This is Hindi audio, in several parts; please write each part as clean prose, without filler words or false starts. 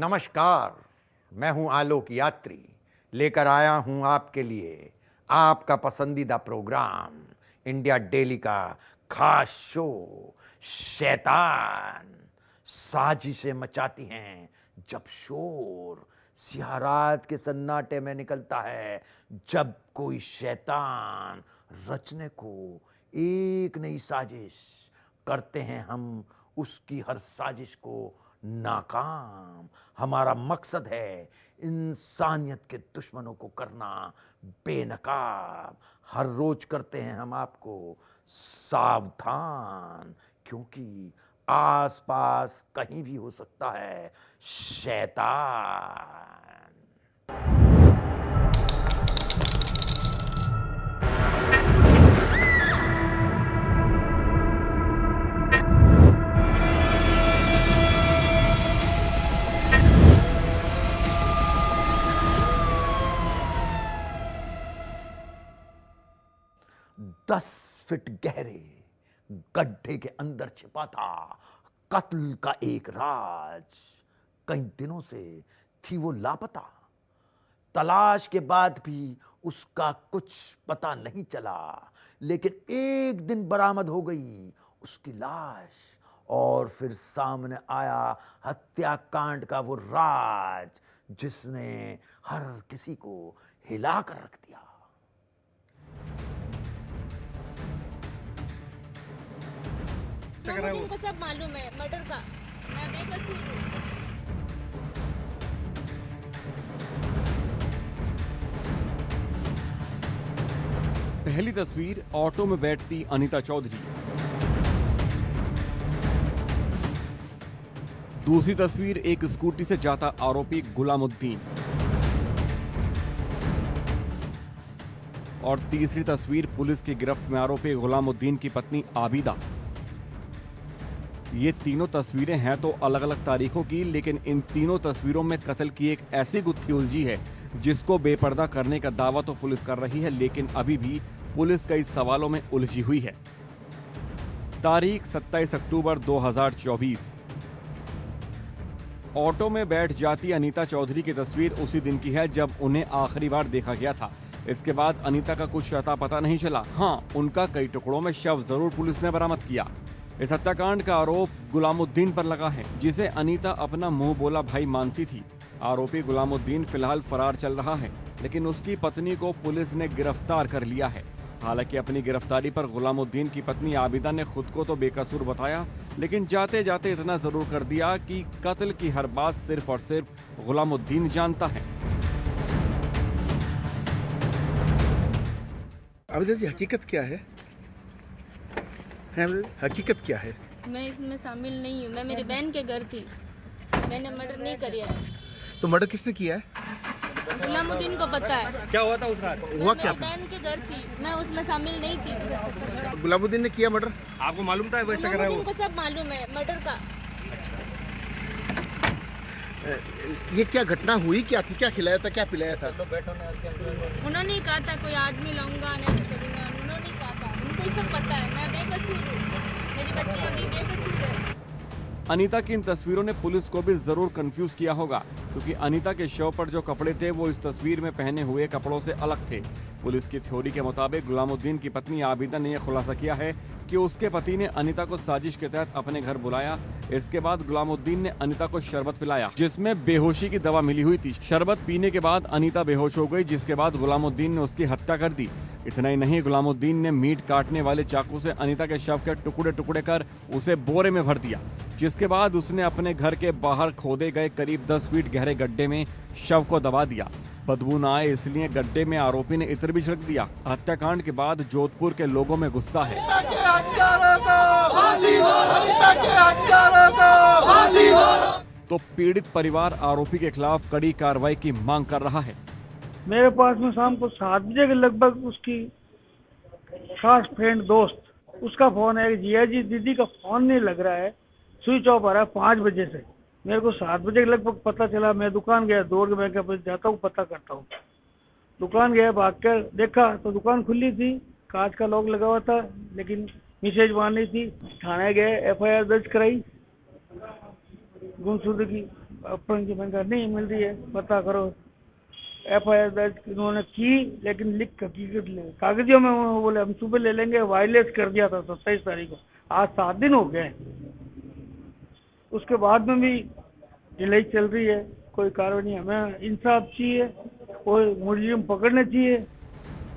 नमस्कार, मैं हूं आलोक यात्री, लेकर आया हूं आपके लिए आपका पसंदीदा प्रोग्राम इंडिया डेली का खास शो शैतान। साजिशें मचाती हैं जब शोर सियारात के सन्नाटे में निकलता है, जब कोई शैतान रचने को एक नई साजिश करते हैं हम उसकी हर साजिश को नाकाम। हमारा मकसद है इंसानियत के दुश्मनों को करना बेनकाब। हर रोज करते हैं हम आपको सावधान, क्योंकि आसपास कहीं भी हो सकता है शैतान। 10 फीट गहरे गड्ढे के अंदर छिपा था कत्ल का एक राज। कई दिनों से थी वो लापता। तलाश के बाद भी उसका कुछ पता नहीं चला, लेकिन एक दिन बरामद हो गई उसकी लाश, और फिर सामने आया हत्याकांड का वो राज जिसने हर किसी को हिलाकर रख दिया। मुझे इनको सब मालूम है मर्डर का। मैं बेकसूर हूँ। पहली तस्वीर ऑटो में बैठती अनीता चौधरी। दूसरी तस्वीर एक स्कूटी से जाता आरोपी गुलामुद्दीन। और तीसरी तस्वीर पुलिस की गिरफ्त में आरोपी गुलामुद्दीन की पत्नी आबिदा। ये तीनों तस्वीरें हैं तो अलग अलग तारीखों की, लेकिन इन तीनों तस्वीरों में कत्ल की एक ऐसी गुत्थी उलझी है जिसको बेपर्दा करने का दावा तो पुलिस कर रही है, लेकिन अभी भी पुलिस कई सवालों में उलझी हुई है। तारीख 27 अक्टूबर 2024। ऑटो में बैठ जाती अनीता चौधरी की तस्वीर उसी दिन की है जब उन्हें आखिरी बार देखा गया था। इसके बाद अनीता का कुछ अता पता नहीं चला। हाँ, उनका कई टुकड़ों में शव जरूर पुलिस ने बरामद किया। इस हत्याकांड का आरोप गुलामुद्दीन पर लगा है, जिसे अनीता अपना मुंह बोला भाई मानती थी। आरोपी गुलामुद्दीन फिलहाल फरार चल रहा है, लेकिन उसकी पत्नी को पुलिस ने गिरफ्तार कर लिया है। हालांकि अपनी गिरफ्तारी पर गुलामुद्दीन की पत्नी आबिदा ने खुद को तो बेकसूर बताया, लेकिन जाते जाते इतना जरूर कर दिया कि कत्ल की हर बात सिर्फ और सिर्फ गुलामुद्दीन जानता है। आबिदा जी, हकीकत क्या है? हकीकत क्या है? मैं इसमें शामिल नहीं हूँ। मैं मेरी बहन के घर थी। मैंने मर्डर नहीं किया है। तो मर्डर किसने किया है? गुलामुद्दीन को पता है। क्या हुआ था उस रात? हुआ क्या मेरी बहन के घर थी, मैं उसमें शामिल नहीं थी। गुलामुद्दीन ने किया मर्डर? आपको मालूम था वैसा कर रहा है वो? गुलामुद्दीन को सब मालूम है मर्डर का। ये क्या घटना हुई, क्या थी, क्या खिलाया था, क्या पिलाया था? उन्होंने कहा था कोई आदमी लाऊंगा, नहीं करूंगा। उन्होंने कहा था, उनको ये सब पता है। मैं बेकसूर हूँ। मेरी बच्ची अभी बेकसूर है। अनीता की इन तस्वीरों ने पुलिस को भी जरूर कंफ्यूज किया होगा, क्योंकि अनीता के शव पर जो कपड़े थे वो इस तस्वीर में पहने हुए कपड़ों से अलग थे। पुलिस की थ्योरी के मुताबिक गुलामुद्दीन की पत्नी आबिदा ने यह खुलासा किया है कि उसके पति ने अनीता को साजिश के तहत अपने घर बुलाया। इसके बाद गुलामुद्दीन ने अनीता को शरबत पिलाया, जिसमें बेहोशी की दवा मिली हुई थी। शरबत पीने के बाद अनीता बेहोश हो गई, जिसके बाद गुलामुद्दीन ने उसकी हत्या कर दी। इतना ही नहीं, गुलामुद्दीन ने मीट काटने वाले चाकू से अनीता के शव के टुकड़े टुकड़े कर उसे बोरे में भर दिया, जिसके बाद उसने अपने घर के बाहर खोदे गए करीब 10 फीट गहरे गड्ढे में शव को दबा दिया। बदबू न आए इसलिए गड्ढे में आरोपी ने इत्र भी छिड़क दिया। हत्याकांड के बाद जोधपुर के लोगों में गुस्सा है। तो पीड़ित परिवार आरोपी के खिलाफ कड़ी कार्रवाई की मांग कर रहा है। मेरे पास में शाम को 7 बजे के लगभग उसकी खास फ्रेंड दोस्त उसका फोन है कि जिया जी दीदी का फोन नहीं लग रहा है, स्विच ऑफ आ रहा है 5 बजे से। मेरे को 7 बजे के लगभग पता चला। मैं दुकान गया, दौड़ के मैं क्या जाता हूँ पता करता हूँ। दुकान गया, भाग कर देखा तो दुकान खुली थी, कांच का लॉक लगा हुआ था, लेकिन मिसेज वहाँ नहीं थी। थाने गए, FIR दर्ज कराई गुमशुदगी अपन की मैंने कहा नहीं मिल रही है, पता करो। FIR दर्ज उन्होंने की, लेकिन लिख हकीकत ले कागजियों में वो बोले हम सुबह ले लेंगे, वायलेट कर दिया था 27 तारीख को, आज 7 दिन हो गए। उसके बाद में भी ढिलाई चल रही है, कोई कार्रवाई नहीं। हमें इंसाफ चाहिए, कोई मुलजिम पकड़ने चाहिए।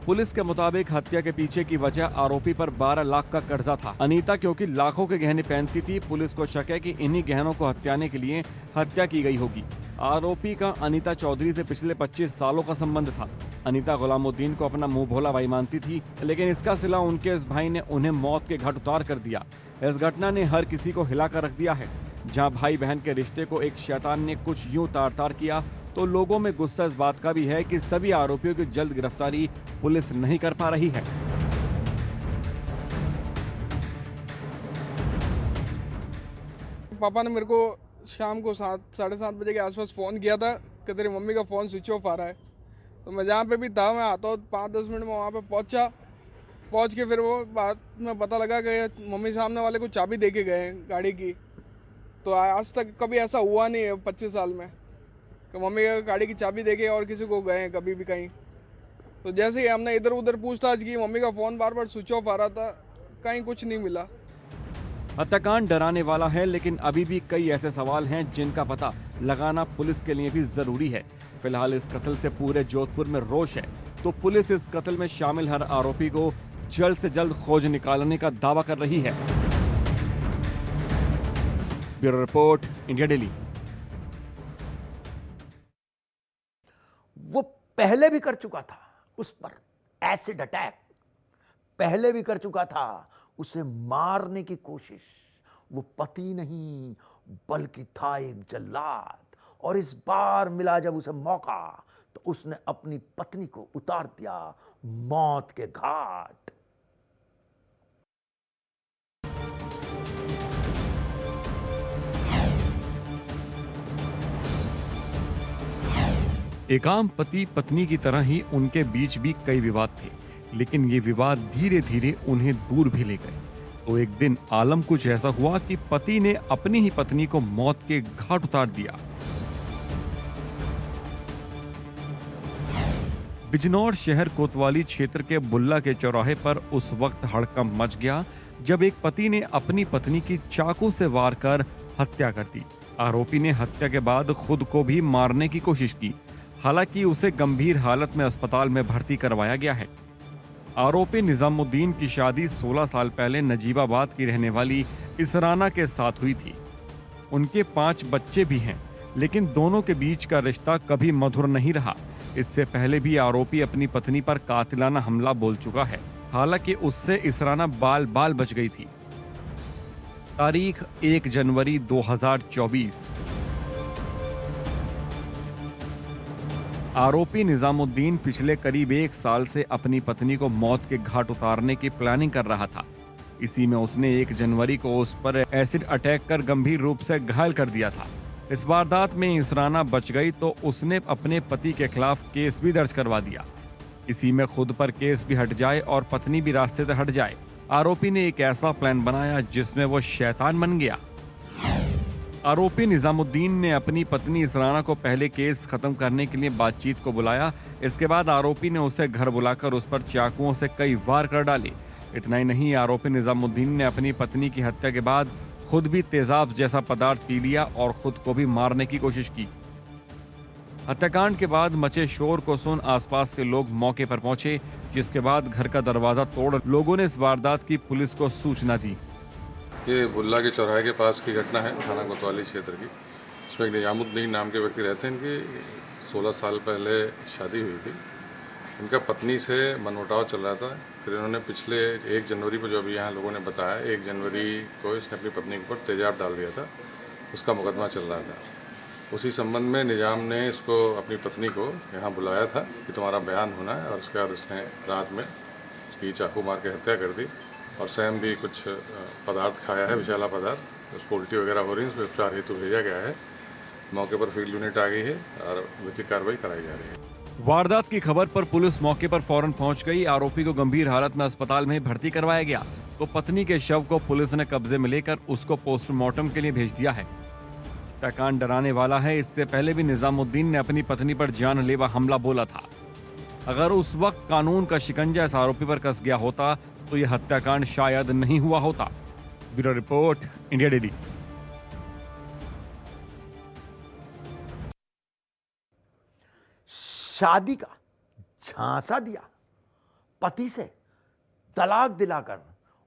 पुलिस के मुताबिक हत्या के पीछे की वजह आरोपी पर 12 लाख का कर्जा था। अनीता क्योंकि लाखों के गहने पहनती थी, पुलिस को शक है कि इन्हीं गहनों को हथियाने के लिए हत्या की गई होगी। आरोपी का अनीता चौधरी से पिछले 25 सालों का संबंध था। अनीता गुलामुद्दीन को अपना मुंह भोला भाई मानती थी, लेकिन इसका सिला उनके इस भाई ने उन्हें मौत के घाट उतार कर दिया। इस घटना ने हर किसी को हिला कर रख दिया है। जहां भाई बहन के रिश्ते को एक शैतान ने कुछ यूं तार-तार किया, तो लोगों में गुस्सा इस बात का भी है कि सभी आरोपियों की जल्द गिरफ्तारी पुलिस नहीं कर पा रही है। पापा ने मेरे को शाम को 7-7:30 बजे के आसपास फ़ोन किया था कि तेरी मम्मी का फ़ोन स्विच ऑफ आ रहा है। तो मैं जहाँ पे भी था, मैं आता हूँ 5-10 मिनट में वहाँ पे पहुँच के फिर वो बात में पता लगा कि मम्मी सामने वाले को चाबी दे के गए हैं गाड़ी की। तो आज तक कभी ऐसा हुआ नहीं है 25 साल में कि मम्मी गाड़ी की चाबी दे के और किसी को गए हैं कभी भी कहीं। तो जैसे ही हमने इधर उधर पूछताछ की, मम्मी का फ़ोन बार बार स्विच ऑफ आ रहा था, कहीं कुछ नहीं मिला। हत्याकांड डराने वाला है, लेकिन अभी भी कई ऐसे सवाल हैं जिनका पता लगाना पुलिस के लिए भी जरूरी है। फिलहाल इस कत्ल से पूरे जोधपुर में रोष है, तो पुलिस इस कत्ल में शामिल हर आरोपी को जल्द से जल्द खोज निकालने का दावा कर रही है। Bureau report, India daily. वो पहले भी कर चुका था उस पर एसिड अटैक, पहले भी कर चुका था उसे मारने की कोशिश। वो पति नहीं बल्कि था एक जल्लाद, और इस बार मिला जब उसे मौका तो उसने अपनी पत्नी को उतार दिया मौत के घाट। एक आम पति पत्नी की तरह ही उनके बीच भी कई विवाद थे, लेकिन ये विवाद धीरे धीरे उन्हें दूर भी ले गए। तो एक दिन आलम कुछ ऐसा हुआ कि पति ने अपनी ही पत्नी को मौत के घाट उतार दिया। बिजनौर शहर कोतवाली क्षेत्र के बुल्ला के चौराहे पर उस वक्त हड़कंप मच गया जब एक पति ने अपनी पत्नी की चाकू से वार कर हत्या कर दी। आरोपी ने हत्या के बाद खुद को भी मारने की कोशिश की, हालांकि उसे गंभीर हालत में अस्पताल में भर्ती करवाया गया है। आरोपी निजामुद्दीन की शादी 16 साल पहले नजीबाबाद की रहने वाली इसराना के साथ हुई थी। उनके 5 बच्चे भी हैं, लेकिन दोनों के बीच का रिश्ता कभी मधुर नहीं रहा। इससे पहले भी आरोपी अपनी पत्नी पर कातिलाना हमला बोल चुका है, हालांकि उससे इसराना बाल बाल बच गई थी। तारीख 1 जनवरी 2024। आरोपी निजामुद्दीन पिछले करीब 1 साल से अपनी पत्नी को मौत के घाट उतारने की प्लानिंग कर रहा था। इसी में उसने 1 जनवरी को उस पर एसिड अटैक कर गंभीर रूप से घायल कर दिया था। इस वारदात में इसराना बच गई तो उसने अपने पति के खिलाफ केस भी दर्ज करवा दिया। इसी में खुद पर केस भी हट जाए और पत्नी भी रास्ते से हट जाए, आरोपी ने एक ऐसा प्लान बनाया जिसमें वो शैतान बन गया। आरोपी निजामुद्दीन ने अपनी पत्नी इसराना को पहले केस खत्म करने के लिए बातचीत को बुलाया। इसके बाद आरोपी ने उसे घर बुलाकर उस पर चाकुओं से कई वार कर डाले। इतना ही नहीं, आरोपी निजामुद्दीन ने अपनी पत्नी की हत्या के बाद खुद भी तेजाब जैसा पदार्थ पी लिया और खुद को भी मारने की कोशिश की। हत्याकांड के बाद मचे शोर को सुन आसपास के लोग मौके पर पहुंचे, जिसके बाद घर का दरवाजा तोड़ लोगों ने इस वारदात की पुलिस को सूचना दी। ये बुल्ला के चौराहे के पास की घटना है, थाना कोतवाली क्षेत्र की। इसमें एक निजामुद्दीन नाम के व्यक्ति रहते हैं। इनकी 16 साल पहले शादी हुई थी। इनका पत्नी से मनमुटाव चल रहा था। फिर इन्होंने पिछले 1 जनवरी को, जो अभी यहाँ लोगों ने बताया, 1 जनवरी को इसने अपनी पत्नी के ऊपर तेजाब डाल दिया था। उसका मुकदमा चल रहा था। उसी संबंध में निजाम ने इसको, अपनी पत्नी को यहाँ बुलाया था कि तुम्हारा बयान होना है, और उसके बाद उसने रात में इसकी चाकू मार के हत्या कर दी और स्वयं भी कुछ पदार्थ खाया है, विषैला पदार्थ। उसको उल्टी वगैरह हो रही है, उसको उपचार हेतु भेजा गया है। मौके पर फील्ड यूनिट आ गई है और विधिक कार्रवाई कराई जा रही है। वारदात की खबर पर पुलिस मौके पर फौरन पहुंच गई। आरोपी को गंभीर हालत में अस्पताल में भर्ती करवाया गया, तो पत्नी के शव को पुलिस ने कब्जे में लेकर उसको पोस्टमार्टम के लिए भेज दिया है। हत्याकांड डराने वाला है। इससे पहले भी निजामुद्दीन ने अपनी पत्नी पर जानलेवा हमला बोला था। अगर उस वक्त कानून का शिकंजा इस आरोपी पर कस गया होता तो यह हत्याकांड शायद नहीं हुआ होता। Bureau report, India daily. शादी का झांसा दिया, पति से तलाक दिलाकर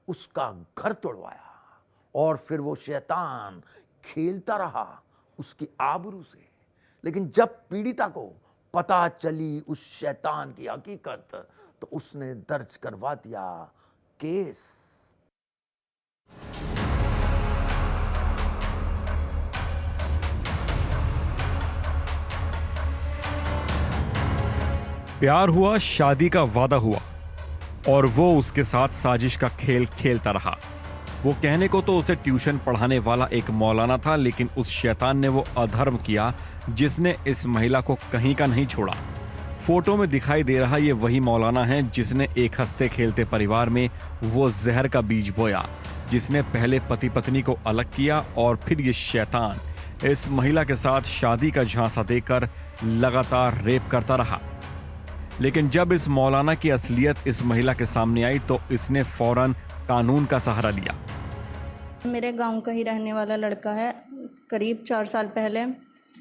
उसका घर तोड़वाया और फिर वो शैतान खेलता रहा उसकी आबरू से। लेकिन जब पीड़िता को पता चली उस शैतान की हकीकत तो उसने दर्ज करवा दिया केस। प्यार हुआ, शादी का वादा हुआ और वो उसके साथ साजिश का खेल खेलता रहा। वो कहने को तो उसे ट्यूशन पढ़ाने वाला एक मौलाना था, लेकिन उस शैतान ने वो अधर्म किया जिसने इस महिला को कहीं का नहीं छोड़ा। फोटो में दिखाई दे रहा ये वही मौलाना है जिसने एक हंसते खेलते परिवार में वो जहर का बीज बोया, जिसने पहले पति पत्नी को अलग किया और फिर ये शैतान इस महिला के साथ शादी का झांसा देकर लगातार रेप करता रहा। लेकिन जब इस मौलाना की असलियत इस महिला के सामने आई तो इसने फौरन कानून का सहारा लिया। मेरे गांव का ही रहने वाला लड़का है। करीब 4 साल पहले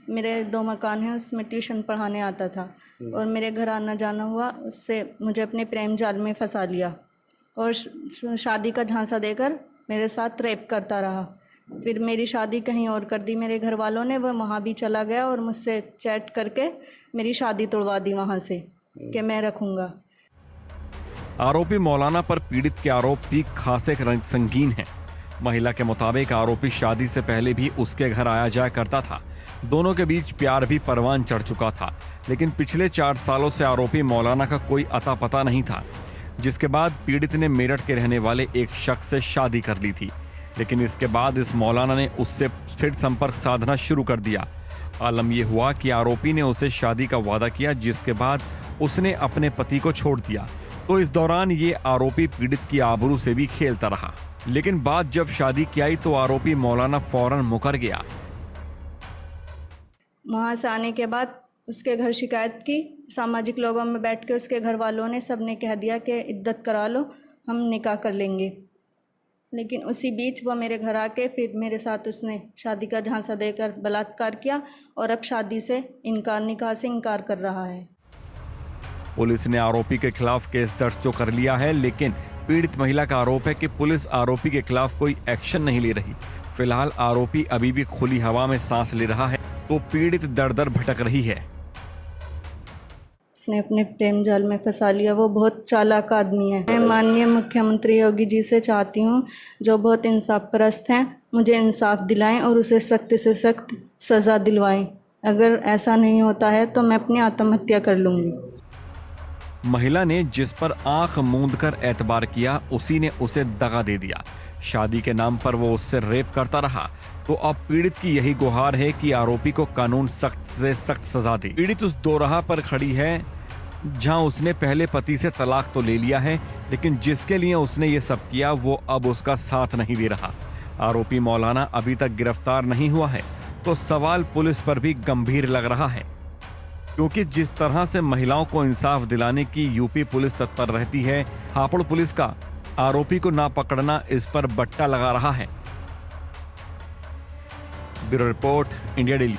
मेरे 2 मकान हैं, उसमें ट्यूशन पढ़ाने आता था और मेरे घर आना जाना हुआ। उससे मुझे अपने प्रेम जाल में फंसा लिया और शादी का झांसा देकर मेरे साथ रेप करता रहा। फिर मेरी शादी कहीं और कर दी मेरे घर वालों ने। वह वहाँ भी चला गया और मुझसे चैट करके मेरी शादी तोड़वा दी वहाँ से कि मैं रखूँगा। आरोपी मौलाना पर पीड़ित के आरोप भी खासे संगीन हैं। महिला के मुताबिक आरोपी शादी से पहले भी उसके घर आया जाया करता था। दोनों के बीच प्यार भी परवान चढ़ चुका था, लेकिन पिछले 4 सालों से आरोपी मौलाना का कोई अता पता नहीं था, जिसके बाद पीड़ित ने मेरठ के रहने वाले एक शख्स से शादी कर ली थी। लेकिन इसके बाद इस मौलाना ने उससे फिर संपर्क साधना शुरू कर दिया। आलम यह हुआ कि आरोपी ने उसे शादी का वादा किया, जिसके बाद उसने अपने पति को छोड़ दिया। तो इस दौरान ये आरोपी पीड़ित की आबरू से भी खेलता रहा। लेकिन बात जब शादी की आई तो आरोपी मौलाना फौरन मुकर गया। वहाँ से आने के बाद उसके घर शिकायत की। सामाजिक लोगों में बैठ के उसके घर वालों ने सबने कह दिया कि इद्दत करा लो, हम निकाह कर लेंगे। लेकिन उसी बीच वो मेरे घर आके फिर मेरे साथ उसने शादी का झांसा देकर बलात्कार किया और अब शादी से इनकार, निकाह से इनकार कर रहा है। पुलिस ने आरोपी के खिलाफ केस दर्ज तो कर लिया है, लेकिन पीड़ित महिला का आरोप है कि पुलिस आरोपी के खिलाफ कोई एक्शन नहीं ले रही। फिलहाल आरोपी अभी भी खुली हवा में सांस ले रहा है, तो पीड़ित दर दर भटक रही है। उसने अपने प्रेम जाल में फंसा लिया। वो बहुत चालाक आदमी है। मैं माननीय मुख्यमंत्री योगी जी से चाहती हूँ, जो बहुत इंसाफ परस्त हैं, मुझे इंसाफ दिलाएं और उसे सख्त से सख्त सज़ा दिलवाएं। अगर ऐसा नहीं होता है तो मैं अपनी आत्महत्या कर लूँगी। महिला ने जिस पर आंख मूंदकर एतबार किया, उसी ने उसे दगा दे दिया। शादी के नाम पर वो उससे रेप करता रहा। तो अब पीड़ित की यही गुहार है कि आरोपी को कानून सख्त से सख्त सजा दे। पीड़ित उस दोराहा पर खड़ी है जहां उसने पहले पति से तलाक तो ले लिया है, लेकिन जिसके लिए उसने ये सब किया वो अब उसका साथ नहीं दे रहा। आरोपी मौलाना अभी तक गिरफ्तार नहीं हुआ है, तो सवाल पुलिस पर भी गंभीर लग रहा है, क्योंकि जिस तरह से महिलाओं को इंसाफ दिलाने की यूपी पुलिस तत्पर रहती है, हापुड़ पुलिस का आरोपी को ना पकड़ना इस पर बट्टा लगा रहा है। Bureau report, India daily.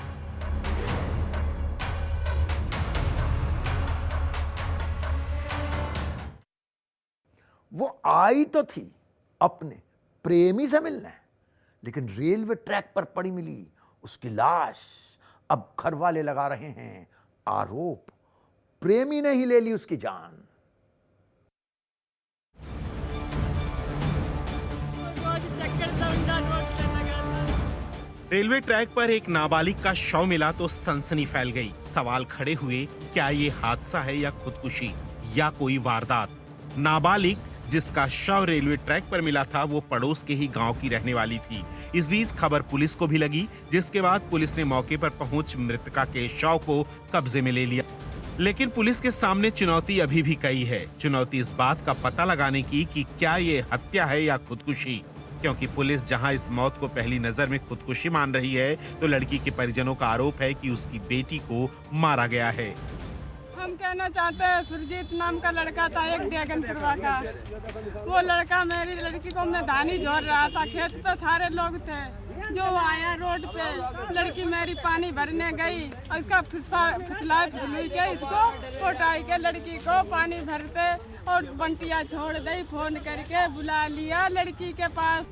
वो आई तो थी अपने प्रेमी से मिलने, लेकिन रेलवे ट्रैक पर पड़ी मिली उसकी लाश। अब घर वाले लगा रहे हैं आरोप, प्रेमी ने ही ले ली उसकी जान। रेलवे ट्रैक पर एक नाबालिग का शव मिला तो सनसनी फैल गई। सवाल खड़े हुए, क्या ये हादसा है या खुदकुशी या कोई वारदात? नाबालिग जिसका शव रेलवे ट्रैक पर मिला था वो पड़ोस के ही गांव की रहने वाली थी। इस बीच खबर पुलिस को भी लगी, जिसके बाद पुलिस ने मौके पर पहुंच मृतका के शव को कब्जे में ले लिया। लेकिन पुलिस के सामने चुनौती अभी भी कई है। चुनौती इस बात का पता लगाने की कि क्या ये हत्या है या खुदकुशी। क्योंकि पुलिस जहां इस मौत को पहली नजर में खुदकुशी मान रही है, तो लड़की के परिजनों का आरोप है कि उसकी बेटी को मारा गया है। हम कहना चाहते हैं, सुरजीत नाम का लड़का था, एक ड्रैगनपुरवा का। वो लड़का मेरी लड़की को मैं धानी झोर रहा था, खेत पे सारे लोग थे। जो आया रोड पे, लड़की मेरी पानी भरने गई, उसका फिसलाई के इसको उठाई के लड़की को पानी भरते और बंटिया छोड़ दी। फोन करके बुला लिया लड़की के पास।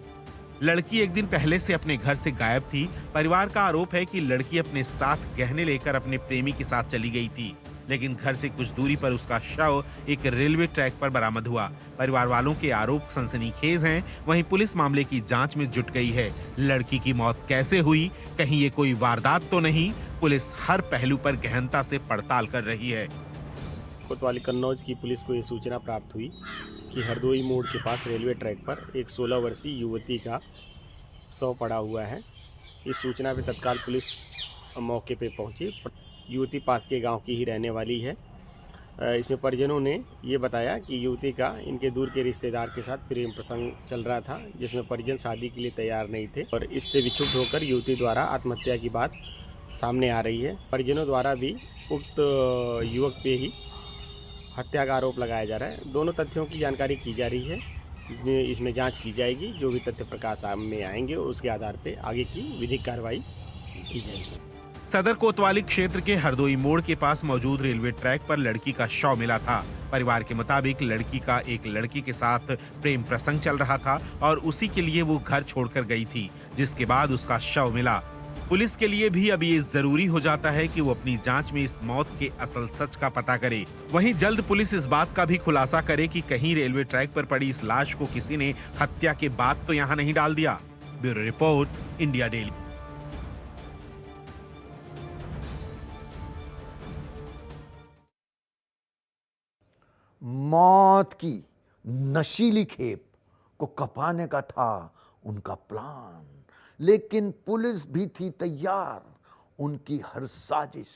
लड़की एक दिन पहले से अपने घर से गायब थी। परिवार का आरोप है कि लड़की अपने साथ गहने लेकर अपने प्रेमी के साथ चली गई थी, लेकिन घर से कुछ दूरी पर उसका शव एक रेलवे ट्रैक पर बरामद हुआ। परिवार वालों के आरोप सनसनीखेज हैं। वहीं पुलिस मामले की जांच में जुट गई है। लड़की की मौत कैसे हुई, कहीं ये कोई वारदात तो नहीं? पुलिस हर पहलू पर गहनता से पड़ताल कर रही है। कोतवाली कन्नौज की पुलिस को ये सूचना प्राप्त हुई कि हरदोई मोड़ के पास रेलवे ट्रैक पर एक 16 वर्षीय युवती का शव पड़ा हुआ है। इस सूचना पे तत्काल पुलिस मौके पे पहुंची। युवती पास के गांव की ही रहने वाली है। इसमें परिजनों ने ये बताया कि युवती का इनके दूर के रिश्तेदार के साथ प्रेम प्रसंग चल रहा था, जिसमें परिजन शादी के लिए तैयार नहीं थे और इससे विक्षुब्ध होकर युवती द्वारा आत्महत्या की बात सामने आ रही है। परिजनों द्वारा भी उक्त युवक पे ही हत्या का आरोप लगाया जा रहा है। दोनों तथ्यों की जानकारी की जा रही है। इसमें जांच की जाएगी। जो भी तथ्य प्रकाश सामने आएंगे उसके आधार पर आगे की विधिक कार्रवाई की जाएगी। सदर कोतवाली क्षेत्र के हरदोई मोड़ के पास मौजूद रेलवे ट्रैक पर लड़की का शव मिला था। परिवार के मुताबिक लड़की का एक लड़की के साथ प्रेम प्रसंग चल रहा था और उसी के लिए वो घर छोड़कर गई थी, जिसके बाद उसका शव मिला। पुलिस के लिए भी अब ये जरूरी हो जाता है कि वो अपनी जांच में इस मौत के असल सच का पता करे। वहीं जल्द पुलिस इस बात का भी खुलासा करे कि कहीं रेलवे ट्रैक पर पड़ी इस लाश को किसी ने हत्या के बाद तो यहाँ नहीं डाल दिया। Bureau report, India daily. मौत की नशीली खेप को कपाने का था उनका प्लान, लेकिन पुलिस भी थी तैयार उनकी हर साजिश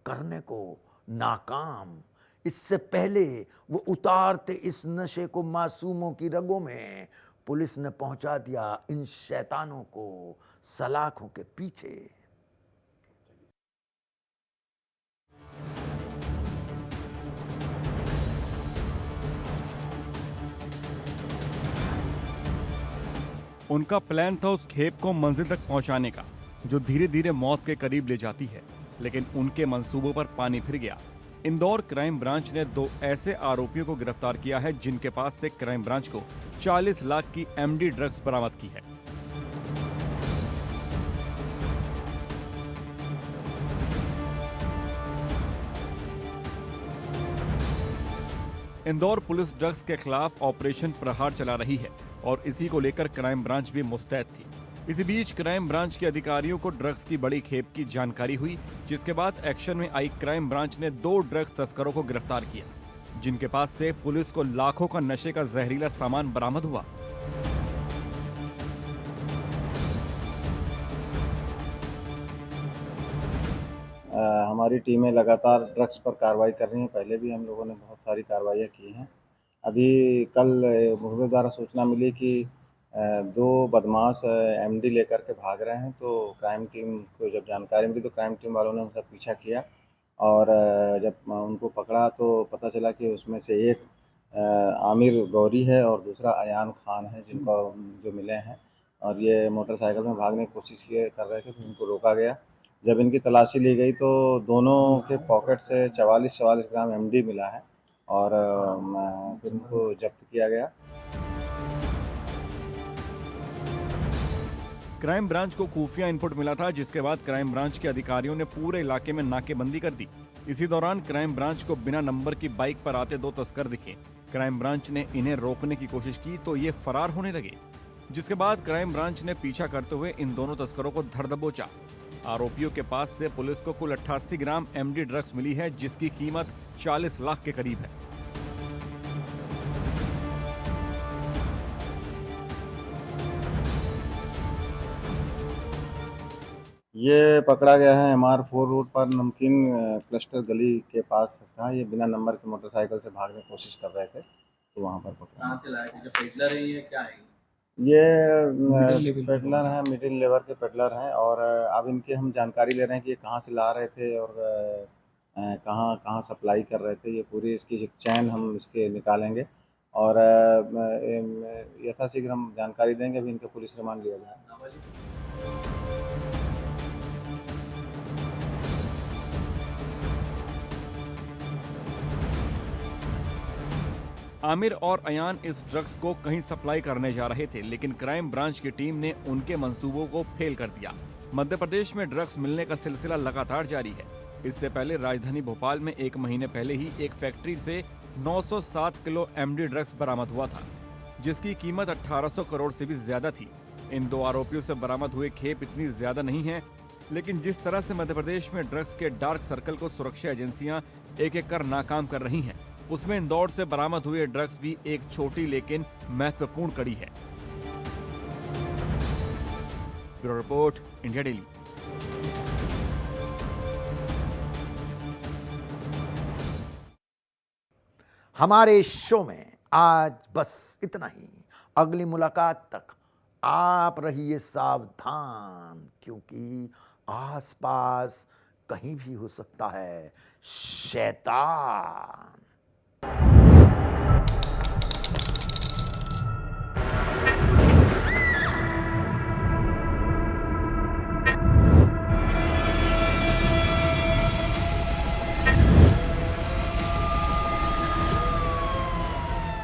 करने को नाकाम। इससे पहले वो उतारते इस नशे को मासूमों की रगों में, पुलिस ने पहुंचा दिया इन शैतानों को सलाखों के पीछे। उनका प्लान था उस खेप को मंजिल तक पहुंचाने का, जो धीरे धीरे मौत के करीब ले जाती है, लेकिन उनके मंसूबों पर पानी फिर गया। इंदौर क्राइम ब्रांच ने 2 ऐसे आरोपियों को गिरफ्तार किया है जिनके पास से क्राइम ब्रांच को 40 लाख की एमडी ड्रग्स बरामद की है। इंदौर पुलिस ड्रग्स के खिलाफ ऑपरेशन प्रहार चला रही है और इसी को लेकर क्राइम ब्रांच भी मुस्तैद थी। इसी बीच क्राइम ब्रांच के अधिकारियों को ड्रग्स की बड़ी खेप की जानकारी हुई, जिसके बाद एक्शन में आई क्राइम ब्रांच ने 2 ड्रग्स तस्करों को गिरफ्तार किया, जिनके पास से पुलिस को लाखों का नशे का जहरीला सामान बरामद हुआ। हमारी टीमें लगातार ड्रग्स पर कार्रवाई कर रही हैं। पहले भी हम लोगों ने बहुत सारी कार्रवाइयाँ की हैं। अभी कल मुखबिर द्वारा सूचना मिली कि 2 बदमाश एमडी लेकर के भाग रहे हैं, तो क्राइम टीम को जब जानकारी मिली तो क्राइम टीम वालों ने उनका पीछा किया और जब उनको पकड़ा तो पता चला कि उसमें से एक आमिर गौरी है और दूसरा अयान खान है, जिनको जो मिले हैं और ये मोटरसाइकिल में भागने की कोशिश कर रहे थे। फिर उनको रोका गया। जब इनकी तलाशी ली गई तो दोनों के पॉकेट से 44 ग्राम एमडी मिला है और फिर उनको जब्त किया गया। क्राइम ब्रांच को खुफिया इनपुट मिला था, जिसके बाद क्राइम ब्रांच के अधिकारियों ने पूरे इलाके में नाकेबंदी कर दी। इसी दौरान क्राइम ब्रांच को बिना नंबर की बाइक पर आते 2 तस्कर दिखे। क्राइम ब्रांच ने इन्हें रोकने की कोशिश की तो ये फरार होने लगे, जिसके बाद क्राइम ब्रांच ने पीछा करते हुए इन दोनों तस्करों को धर दबोचा। आरोपियों के पास से पुलिस को कुल 88 ग्राम एमडी ड्रग्स मिली है, जिसकी कीमत 40 लाख के करीब है। ये पकड़ा गया है MR4 रोड पर नमकीन क्लस्टर गली के पास था। ये बिना नंबर के मोटरसाइकिल से भागने की कोशिश कर रहे थे, तो वहाँ पर पकड़ा। कहाँ से लाए थे? जो पेडलर है ये क्या है? ये पेडलर हैं, मिडिल लेवल के पेडलर हैं और अब इनकी हम जानकारी ले रहे हैं कि ये कहाँ से ला रहे थे और कहाँ कहाँ सप्लाई कर रहे थे। ये पूरी इसकी एक चैन हम इसके निकालेंगे और यथाशीघ्र हम जानकारी देंगे। अभी इनका पुलिस रिमांड लिया जाए। आमिर और अयान इस ड्रग्स को कहीं सप्लाई करने जा रहे थे, लेकिन क्राइम ब्रांच की टीम ने उनके मंसूबों को फेल कर दिया। मध्य प्रदेश में ड्रग्स मिलने का सिलसिला लगातार जारी है। इससे पहले राजधानी भोपाल में 1 महीने पहले ही एक फैक्ट्री से 907 किलो एमडी ड्रग्स बरामद हुआ था, जिसकी कीमत 1800 करोड़ से भी ज्यादा थी। इन 2 आरोपियों से बरामद हुए खेप इतनी ज्यादा नहीं है, लेकिन जिस तरह से मध्य प्रदेश में ड्रग्स के डार्क सर्कल को सुरक्षा एजेंसियां एक-एक कर नाकाम कर रही हैं, उसमें इंदौर से बरामद हुए ड्रग्स भी एक छोटी लेकिन महत्वपूर्ण कड़ी है। Bureau report, India daily. हमारे शो में आज बस इतना ही। अगली मुलाकात तक आप रहिए सावधान, क्योंकि आसपास कहीं भी हो सकता है शैतान।